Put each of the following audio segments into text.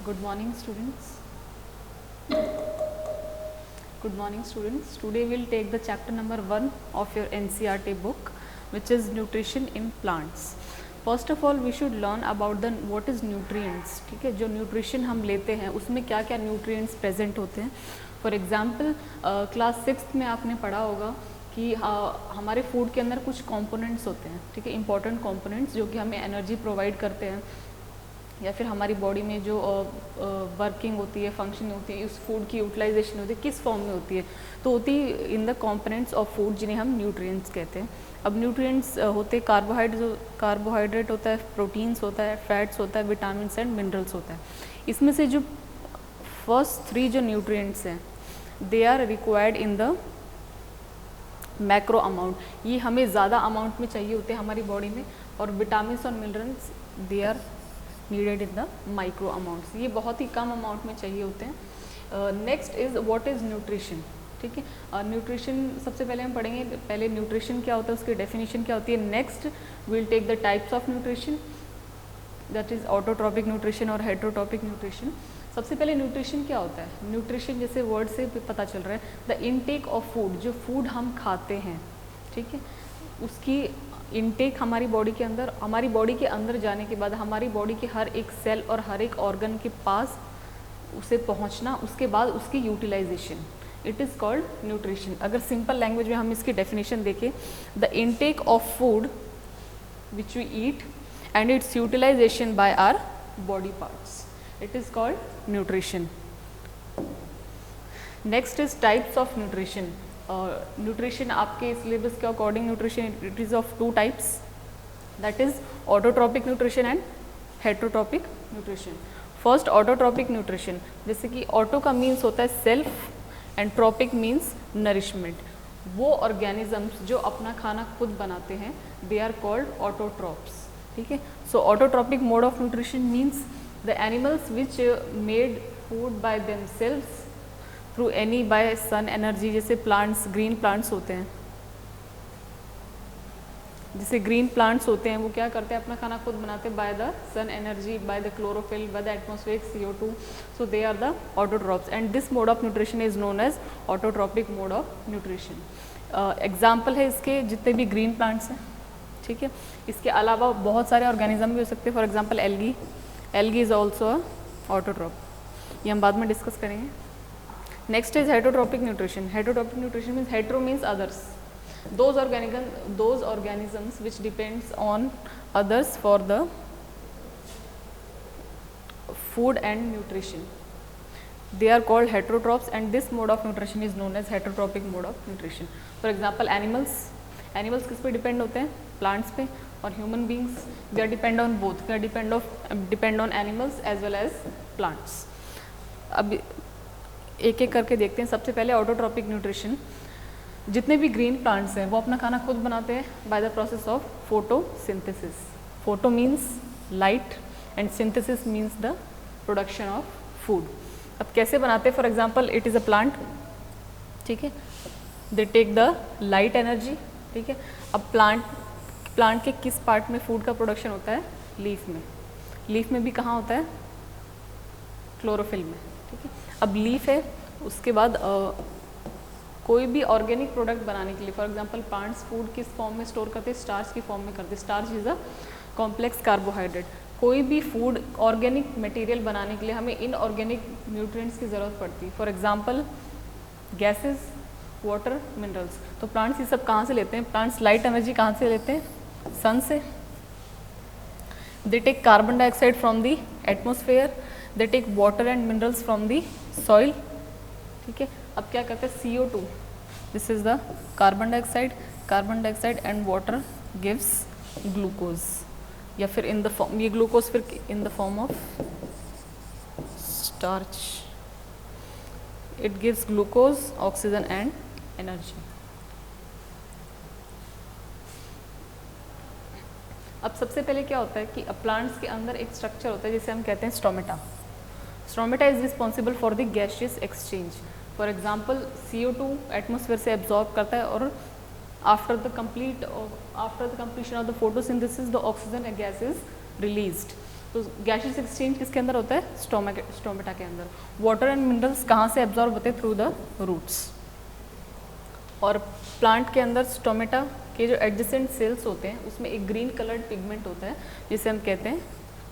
Good morning, students. Good morning, students. Today we'll take the chapter number 1 of your NCERT book, which is nutrition in plants. First of all, we should learn about the what is nutrients. ठीक है, जो nutrition हम लेते हैं उसमें क्या क्या nutrients present होते हैं. For example, क्लास 6 में आपने पढ़ा होगा कि हमारे फूड के अंदर कुछ कंपोनेंट्स होते हैं, ठीक है, इंपॉर्टेंट कंपोनेंट्स जो कि हमें एनर्जी प्रोवाइड करते हैं या फिर हमारी बॉडी में जो वर्किंग होती है, फंक्शनिंग होती है, उस फूड की यूटिलाइजेशन होती है, किस फॉर्म में होती है, तो होती है in the components of food, जिन्हें हम न्यूट्रिएंट्स कहते हैं. अब न्यूट्रिएंट्स होते हैं कार्बोहाइड्रेट होता है, प्रोटीन्स होता है, फैट्स होता है, विटामिन्स एंड मिनरल्स होता है. इसमें से जो फर्स्ट 3 जो न्यूट्रिएंट्स हैं they are required in the macro amount. ये हमें ज़्यादा अमाउंट में चाहिए होते हैं हमारी बॉडी में, और विटामिन्स और minerals they are needed in the micro amounts. ये बहुत ही कम अमाउंट में चाहिए होते हैं. Next is what is nutrition. ठीक है, न्यूट्रिशन सबसे पहले हम पढ़ेंगे, पहले न्यूट्रिशन क्या होता है, उसकी डेफिनेशन क्या होती है. Next will take the types of nutrition, that is autotrophic nutrition और हेटेरोट्रॉपिक न्यूट्रिशन. सबसे पहले न्यूट्रिशन क्या होता है. न्यूट्रिशन जैसे वर्ड से पता चल रहा है, द इनटेक ऑफ फूड, जो फूड हम खाते हैं, ठीक है, उसकी इनटेक हमारी बॉडी के अंदर, हमारी बॉडी के अंदर जाने के बाद हमारी बॉडी के हर एक सेल और हर एक ऑर्गन के पास उसे पहुंचना, उसके बाद उसकी utilization, it is called nutrition. अगर सिंपल लैंग्वेज में हम इसकी डेफिनेशन देखें, the intake of food which we eat and its utilization by our body parts, it is called nutrition. Next is types of nutrition. Nutrition आपके syllabus के according nutrition it is of 2 types, that is autotrophic nutrition and heterotropic nutrition. First autotrophic nutrition, जैसे कि auto का means होता है self and tropic means nourishment. वो organisms जो अपना खाना खुद बनाते हैं they are called autotrophs. ठीक है, so autotrophic mode of nutrition means the animals which made food by themselves through any by sun energy. जैसे plants, green plants होते हैं, जैसे ग्रीन प्लांट्स होते हैं, वो क्या करते हैं, अपना खाना खुद बनाते हैं by the sun energy, by the chlorophyll, by the atmospheric CO2. So they are the autotrophs and this mode of nutrition is known as autotrophic mode of nutrition. Example है इसके जितने भी ग्रीन प्लांट्स हैं, ठीक है. इसके अलावा बहुत सारे ऑर्गेनिज्म भी हो सकते हैं, for example algae. Algae is also a autotroph, ये हम बाद में डिस्कस करेंगे. Next is heterotrophic nutrition. Heterotrophic nutrition means hetero means others, those organisms which depends on others for the food and nutrition, they are called heterotrophs and this mode of nutrition is known as heterotropic mode of nutrition. For example animals किस पे depend होते हैं, plants पे, और human beings they are depend on both, they are depend on animals as well as plants. अब एक एक करके देखते हैं. सबसे पहले ऑटोट्रॉपिक न्यूट्रिशन. जितने भी ग्रीन प्लांट्स हैं वो अपना खाना खुद बनाते हैं by the process of photosynthesis. Photo means light and synthesis means the production of food. अब कैसे बनाते हैं, for example it is a plant, ठीक है, they take the light energy, ठीक है. अब प्लांट के किस पार्ट में फूड का प्रोडक्शन होता है, लीफ में. लीफ में भी कहाँ होता है, क्लोरोफिल में, ठीक है. अब लीफ है, उसके बाद कोई भी ऑर्गेनिक प्रोडक्ट बनाने के लिए, फॉर एग्जांपल प्लांट्स फूड किस फॉर्म में स्टोर करते हैं, स्टार्च की फॉर्म में करते हैं. Starch is a complex carbohydrate. कोई भी फूड ऑर्गेनिक मटेरियल बनाने के लिए हमें इनऑर्गेनिक न्यूट्रिएंट्स की ज़रूरत पड़ती है. For example gases, water, minerals. तो प्लांट्स ये सब कहाँ से लेते हैं, प्लांट्स लाइट एनर्जी कहाँ से लेते हैं, सन से. They take carbon dioxide from the atmosphere, they take water and minerals from the soil, ठीक है. अब क्या करते हैं, CO2, this is the carbon dioxide and water gives glucose, या फिर इन द फॉर्म, ये ग्लूकोज फिर in the form of starch, it gives glucose, oxygen and energy. अब सबसे पहले क्या होता है कि प्लांट्स के अंदर एक स्ट्रक्चर होता है जिसे हम कहते हैं stomata. Stomata is responsible for the gaseous exchange. For example CO2 atmosphere से एब्जॉर्ब करता है, और after the completion of the photosynthesis the oxygen gas is released. तो गैशियस एक्सचेंज किसके अंदर होता है? स्टोमेटा के अंदर। वाटर एंड मिनरल्स कहाँ से एब्जॉर्ब होते हैं? Through the roots. और प्लांट के अंदर स्टोमेटा के जो एडजेसेंट सेल्स होते हैं उसमें एक ग्रीन कलर्ड पिगमेंट होता है जिसे हम कहते हैं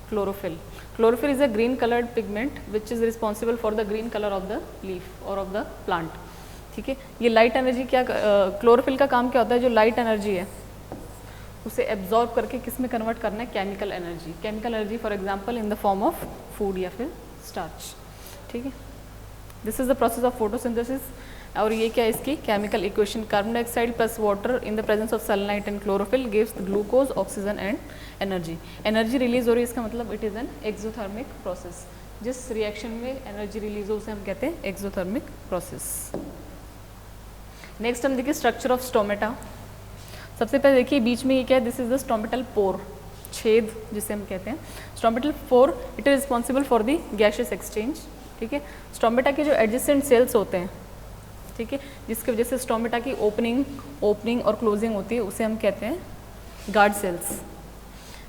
chlorophyll. Chlorophyll is a green coloured pigment which is responsible for the green colour of the leaf और ऑफ द प्लांट। ठीक है, ये लाइट एनर्जी क्या, क्लोरोफिल का काम क्या होता है? जो लाइट एनर्जी है उसे एब्जॉर्ब करके किस में कन्वर्ट करना है? Chemical energy. Chemical energy for example in the form of food या फिर स्टार्च। ठीक है, this is the process of photosynthesis. और ये क्या है इसकी chemical equation? Carbon dioxide plus water in the presence of sunlight and chlorophyll gives glucose, oxygen and energy. Energy release हो रही है, इसका मतलब it is an exothermic process. जिस रिएक्शन में एनर्जी रिलीज हो उसे हम कहते हैं एक्सोथर्मिक प्रोसेस। नेक्स्ट हम देखिए स्ट्रक्चर ऑफ स्टोमेटा। सबसे पहले देखिए बीच में ये क्या है? This is the stomatal pore, छेद जिसे हम कहते हैं। Stomatal pour it is responsible for the gaseous exchange. ठीक है, स्टोमेटा के जो एडजेसेंट सेल्स होते हैं, ठीक है, जिसकी वजह से स्टोमेटा की ओपनिंग और क्लोजिंग होती है, उसे हम कहते हैं guard cells.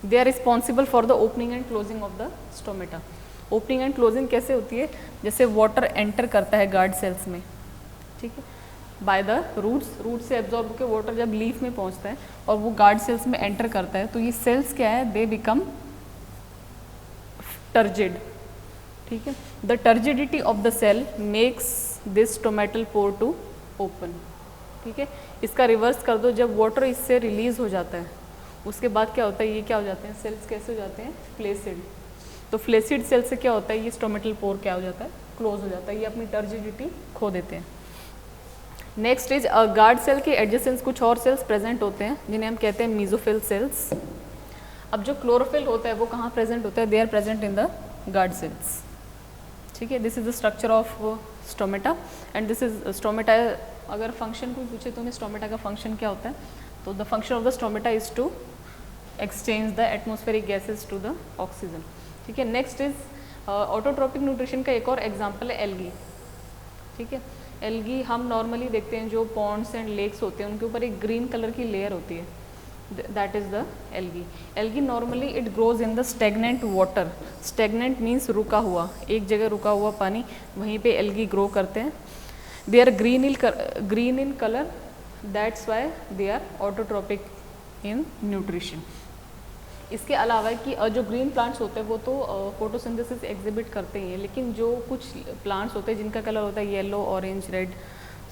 They are responsible for the opening and closing of the stomata. Opening and closing कैसे होती है? जैसे वाटर एंटर करता है गार्ड सेल्स में, ठीक है, बाय द रूट्स। रूट से एब्जॉर्ब होकर वाटर जब लीफ में पहुंचता है और वो गार्ड सेल्स में एंटर करता है, तो ये सेल्स क्या है? They become turgid. ठीक है, the turgidity of the cell makes this stomatal pore to open. ठीक है, इसका रिवर्स कर दो, जब वाटर इससे रिलीज हो जाता है उसके बाद क्या होता है? ये क्या हो जाते हैं? सेल्स कैसे हो जाते हैं? फ्लेसिड। तो फ्लेसिड सेल से क्या होता है? ये स्टोमेटल पोर क्या हो जाता है? क्लोज हो जाता है, ये अपनी टर्जिडिटी खो देते हैं। नेक्स्ट इज गार्ड सेल के एडजेसेंस कुछ और सेल्स प्रेजेंट होते हैं जिन्हें हम कहते हैं मीजोफिल सेल्स। अब जो क्लोरोफिल होता है वो कहाँ प्रेजेंट होता है? They are present in the guard cells. ठीक है, this is the structure of stomata and this is stomata. अगर फंक्शन कोई पूछे तो स्टोमेटा का फंक्शन क्या होता है, तो the function of the stomata is to exchange the atmospheric gases to the oxygen. ठीक है, नेक्स्ट इज ऑटोट्रोपिक न्यूट्रिशन का एक और एग्जाम्पल है एल्गी। ठीक है, एल्गी हम नॉर्मली देखते हैं जो पॉन्ड्स एंड लेक्स होते हैं उनके ऊपर एक ग्रीन कलर की लेयर होती है, that is the algae. Algae normally it grows in the stagnant water. Stagnant means रुका हुआ, एक जगह रुका हुआ पानी, वहीं पे एल्गी ग्रो करते हैं। They are green in colour, that's why they are autotrophic in nutrition. इसके अलावा कि जो ग्रीन प्लांट्स होते हैं वो तो फोटोसिंथेसिस एग्जिबिट करते ही हैं, लेकिन जो कुछ प्लांट्स होते हैं जिनका कलर होता है येलो, ऑरेंज, रेड,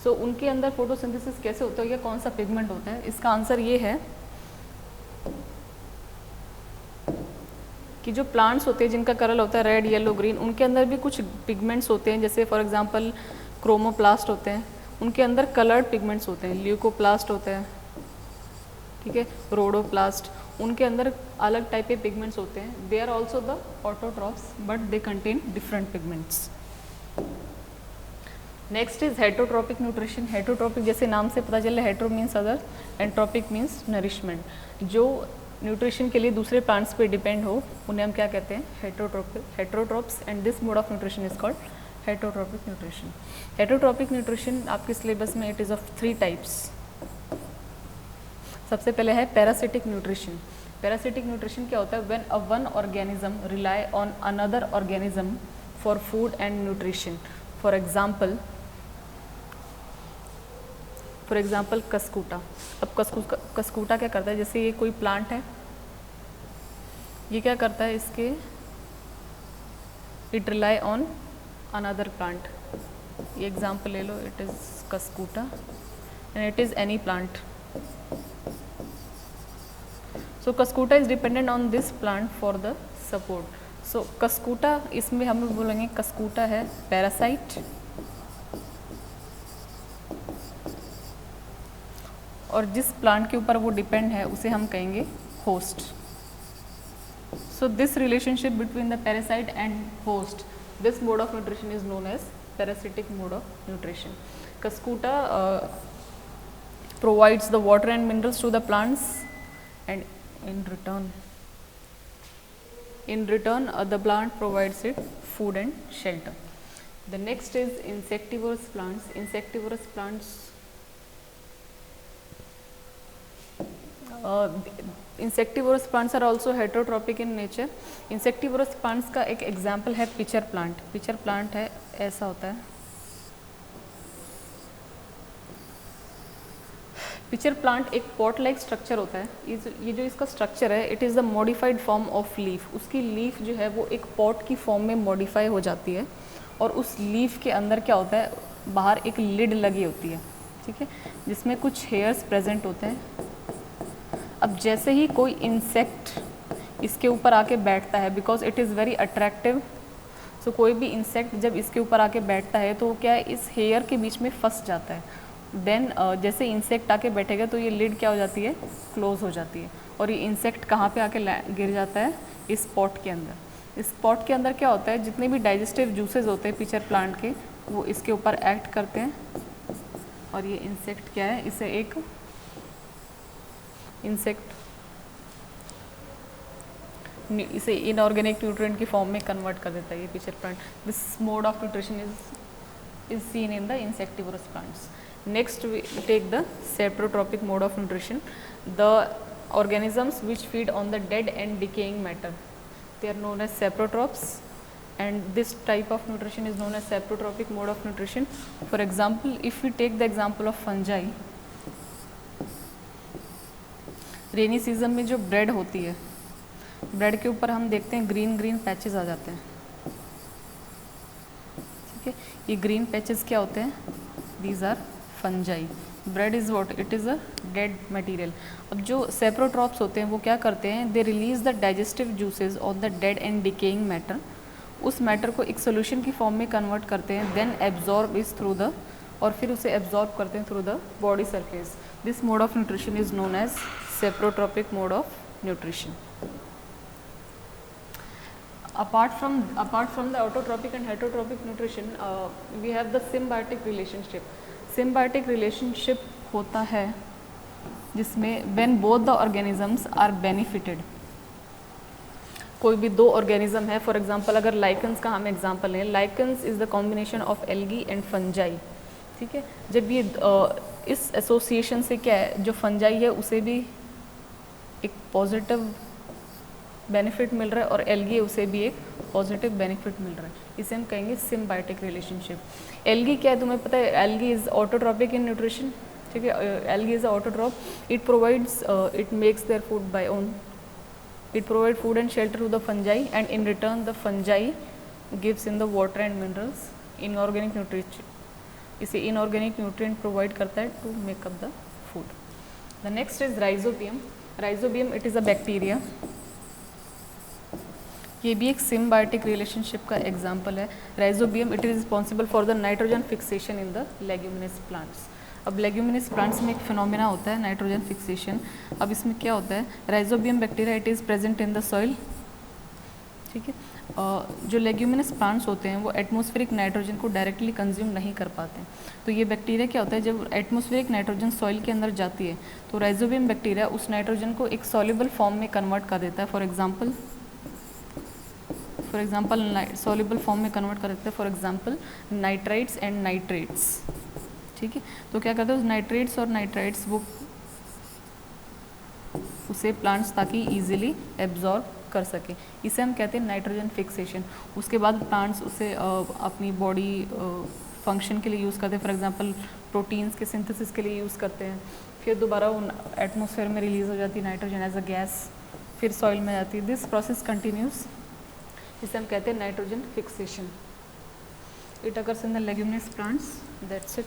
सो उनके अंदर फोटोसिंथेसिस कैसे होता है या कौन सा पिगमेंट होता है? इसका आंसर ये है कि जो प्लांट्स होते हैं जिनका कलर होता है रेड, येलो, ग्रीन, उनके अंदर भी कुछ पिगमेंट्स होते हैं, जैसे फॉर एग्जांपल क्रोमोप्लास्ट होते हैं, उनके अंदर कलर्ड पिगमेंट्स होते हैं। ल्यूकोप्लास्ट होते हैं, ठीक है, रोडोप्लास्ट, उनके अंदर अलग टाइप के पिगमेंट्स होते हैं। They are also the autotrophs but they contain different pigments. Next is heterotrophic nutrition. Heterotrophic जैसे नाम से पता चले, hetero means other and trophic means nourishment. जो न्यूट्रिशन के लिए दूसरे प्लांट्स पे डिपेंड हो उन्हें हम क्या कहते हैं? Heterotrophs. And this mode of nutrition is called heterotrophic nutrition. Heterotrophic nutrition आपके सिलेबस में इट इज़ ऑफ 3 टाइप्स। सबसे पहले है पैरासिटिक न्यूट्रिशन। पैरासिटिक न्यूट्रिशन क्या होता है? When a one organism rely on another organism for food and nutrition. For example Cuscuta. अब Cuscuta क्या करता है? जैसे ये कोई प्लांट है, ये क्या करता है? इसके it rely on another plant. ये एग्जाम्पल ले लो, it is Cuscuta and it is any plant. So Cuscuta is dependent on this plant for the support. So Cuscuta, इसमें हम लोग बोलेंगे कस्कूटा है पैरासाइट, और जिस प्लांट के ऊपर वो डिपेंड है उसे हम कहेंगे host. So this relationship between the parasite and host, this mode of nutrition is known as parasitic mode of nutrition. Cuscuta provides the water and minerals to the plants, and in return the plant provides it food and shelter. The next is insectivorous plants. Insectivorous plants insectivorous plants are also heterotrophic in nature. Insectivorous plants का एक example है pitcher plant. Pitcher plant है, ऐसा होता है। Pitcher plant एक pot like structure होता है। ये जो इसका स्ट्रक्चर है, it is the modified form of leaf. उसकी लीफ जो है वो एक पॉट की फॉर्म में मॉडिफाई हो जाती है, और उस लीफ के अंदर क्या होता है, बाहर एक लिड लगी होती है, ठीक है, जिसमें कुछ हेयर्स प्रेजेंट होते हैं। अब जैसे ही कोई इंसेक्ट इसके ऊपर आके बैठता है, because it is very attractive, so कोई भी इंसेक्ट जब इसके ऊपर आके बैठता है तो क्या है, इस हेयर के बीच में फंस जाता है। देन जैसे इंसेक्ट आके बैठेगा तो ये लिड क्या हो जाती है, क्लोज हो जाती है, और ये इंसेक्ट कहाँ पे आके गिर जाता है, इस पॉट के अंदर। इस पॉट के अंदर क्या होता है, जितने भी डाइजेस्टिव जूसेस होते हैं पिचर प्लांट के, वो इसके ऊपर एक्ट करते हैं, और ये इंसेक्ट क्या है, इसे एक इंसेक्ट इसे इनऑर्गेनिक न्यूट्रिएंट की फॉर्म में कन्वर्ट कर देता है ये pitcher plant. This mode of nutrition is seen in the insectivorous plants. Next we take the saprotropic mode of nutrition. The organisms which feed on the dead and decaying matter, they are known as saprotrophs, and this type of nutrition is known as saprotropic mode of nutrition. For example, if we take the example of fungi, rainy season में जो bread होती है, bread के ऊपर हम देखते हैं green green patches आ जाते हैं, ठीक है। ये ग्रीन पैचेस क्या होते हैं, these are fungi. Bread is what, it is a dead material. अब जो सेप्रोट्रॉप्स होते हैं वो क्या करते हैं, they release the digestive juices on the dead and decaying matter. उस मैटर को एक सोल्यूशन की फॉर्म में कन्वर्ट करते हैं, then absorb is through the, और फिर उसे एब्जॉर्ब करते हैं through the body surface. This mode of nutrition is known as saprotrophic mode of nutrition. Apart from the autotropic and heterotropic nutrition, we have the symbiotic relationship. Symbiotic relationship होता है जिसमें when both the organisms are benefited. कोई भी दो organism है, for example अगर lichens का हम एग्जांपल लें, lichens is the combination of algae and fungi, ठीक है। जब ये इस एसोसिएशन से क्या है, जो फंजाई है उसे भी एक पॉजिटिव बेनिफिट मिल रहा है, और एल्गी है उसे भी एक पॉजिटिव बेनिफिट मिल रहा है, इसे हम कहेंगे सिम्बायोटिक रिलेशनशिप। एल्गी क्या है, तुम्हें पता है, algae is autotrophic in nutrition, ठीक है। Algae is autotroph, it provides, it makes their food by own, it provide food and shelter to the fungi, and in return the fungi gives in the water and minerals, inorganic nutrition, इसे inorganic nutrient provide करता है to make up the food. The next is rhizobium. Rhizobium it is a bacteria, ये भी एक symbiotic relationship का example है। Rhizobium it is responsible for the nitrogen fixation in the leguminous plants. अब leguminous plants में एक phenomena होता है नाइट्रोजन फिक्सेशन। अब इसमें क्या होता है, rhizobium bacteria it is present in the soil, ठीक है। जो लेग्यूमिनस प्लांट्स होते हैं वो एटमॉस्फेरिक नाइट्रोजन को डायरेक्टली कंज्यूम नहीं कर पाते, तो ये बैक्टीरिया क्या होता है, जब एटमॉस्फेरिक नाइट्रोजन सॉइल के अंदर जाती है तो राइजोबियम बैक्टीरिया उस नाइट्रोजन को एक सॉल्युबल फॉर्म में कन्वर्ट कर देता है। फॉर एग्जाम्पल सॉल्युबल फॉर्म में कन्वर्ट कर देते हैं, for example nitrites and nitrates, ठीक है। तो क्या करते हैं, उस नाइट्रेट्स और नाइट्राइट्स वो उसे प्लांट्स ताकि इजीली एब्जॉर्ब कर सके, इसे हम कहते हैं नाइट्रोजन फिक्सेशन। उसके बाद प्लांट्स उसे अपनी बॉडी फंक्शन के लिए यूज़ करते हैं, फॉर एग्जांपल प्रोटीन्स के सिंथेसिस के लिए यूज़ करते हैं, फिर दोबारा वो एटमॉस्फेयर में रिलीज़ हो जाती है नाइट्रोजन एज अ गैस, फिर सॉइल में जाती है। दिस प्रोसेस कंटिन्यूस, इसे हम कहते हैं nitrogen fixation. It occurs in the leguminous plants. That's it.